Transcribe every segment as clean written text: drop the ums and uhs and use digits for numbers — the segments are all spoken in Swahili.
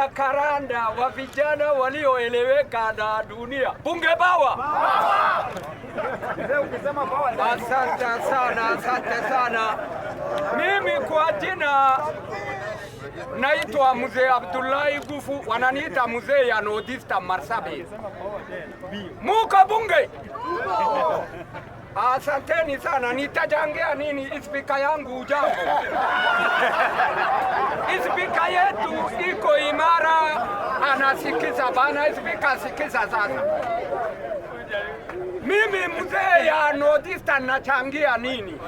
Jacaranda wa vijana walioeleweka na dunia. Bunge bawa. Asante sana. Mimi kwa jina naitwa Mzee Abdullahi Gufu, wananiita mzee ya Nordista Marsabit. Muko bunge? Asanteni sana. Nitajangea nini spika yangu jambo? Spika yetu iko imara, anasikiza bana. Spika sikiza sasa. Mimi mzee ya Nordista nachangia nini?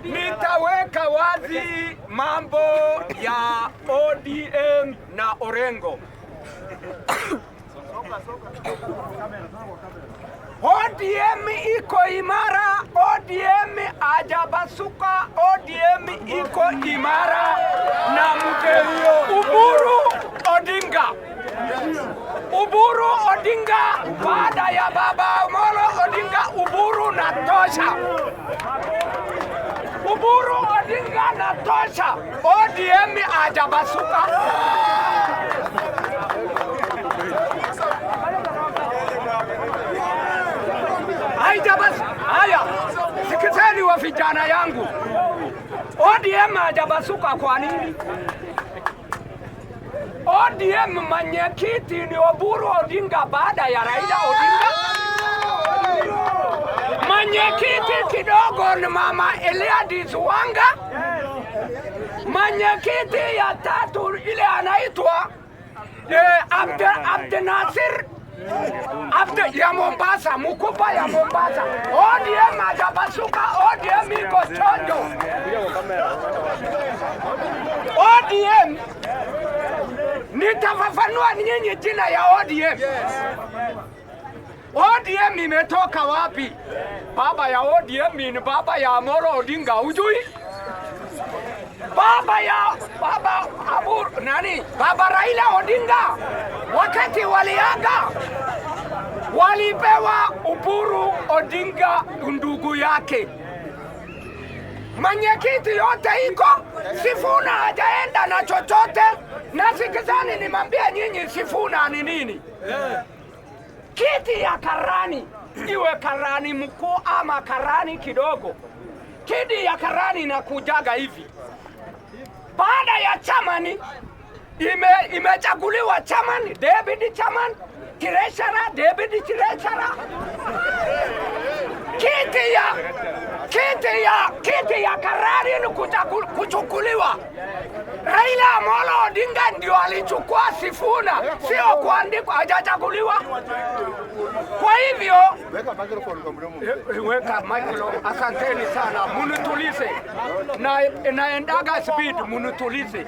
Nitaweka wazi mambo ya ODM na Orengo. ODM iko imara, ODM ajabasuka, ODM iko imara na mzee Uburu Odinga. Uburu Odinga baada ya baba Amolo Odinga, Uburu na tosha. Uburu Odinga na tosha. ODM ajabasuka. Haya, sikizeni wa vijana yangu. ODM ajabasuka kwa nini? ODM mwenyekiti ni Oburu Odinga baada ya Raila Odinga. Mwenyekiti kidogo ni mama Eliadis Wanga. Mwenyekiti ya tatu ile anaitwa Abdenasir ya Mombasa, Mukupa ya Mombasa. ODM ajabasuka, ODM iko chonjo. ODM nitafafanua nyinyi jina ya ODM. ODM imetoka wapi? Baba ya ODM ni baba ya Amolo Odinga, hujui? Baba Raila Odinga wakati waliaga walipewa Uburu Odinga ndugu yake. Mwenyekiti yote iko, Sifuna hajaenda na chochote. Na sikizani nimambie nyinyi Sifuna ni nini? Kiti ya karani, iwe karani mkuu ama karani kidogo. Kiti ya karani inakujaga hivi. Baada ya chamani imechaguliwa chairman, David chairman, treasurer, David treasurer. Kiti ya karani ni kuchukuliwa. Raila Amolo Odinga ndio alichukua Sifuna, sio kuandikwa, hajachaguliwa. Kwa hivyo weka microphone. Asanteni sana, munitulize. Naendaga speed, munitulize.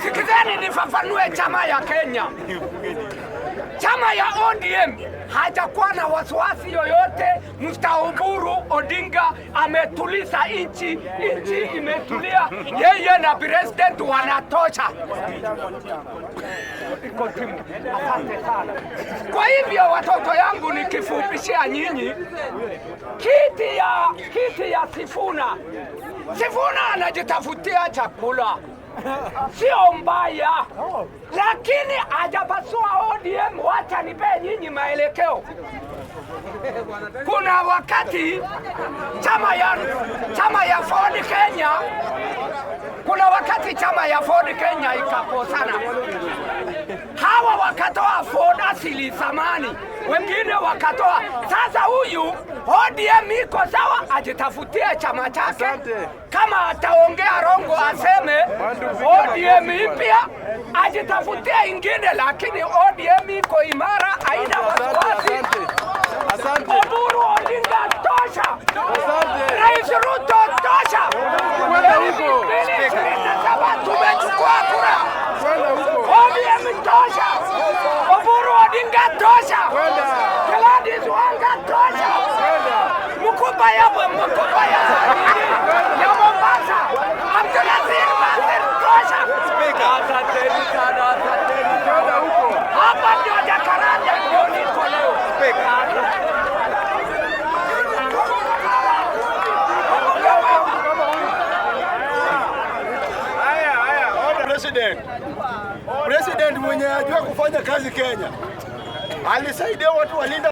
Sikizeni nifafanue chama ya Kenya. Chama ya ODM hajakuwa na wasiwasi yoyote. Uburu Odinga ametuliza inchi imetulia, yeye na president wanatosha. Asante sana. Kwa hivyo watoto yangu nikifupishia nyinyi, kiti ya Sifuna anajitafutia chakula, sio mbaya, lakini ajapasua ODM. Wacha nipe nyinyi maelekeo. Kuna wakati chama ya Ford Kenya, kuna wakati chama ya Ford Kenya ikakosana. Hawa wakatoa Ford asili zamani, wengine wakatoa. Sasa huyu ODM iko sawa, ajitafutie chama chake. Kama ataongea rongo aseme ODM mpya, ajitafutie ingine, lakini ODM iko imara, haina wasiwasi. Oburu Odinga tosha. Rais Ruto tosha. Tumechukua kura. ODM tosha. Oburu Odinga tosha. Gladys Wanga tosha. Mukupa ya Mombasa. Abdulazir Basir tosha. Asanteni sana. Hapa ndio Jacaranda ndio niko leo. President, president mwenye ajua kufanya kazi Kenya. Alisaidia watu walinda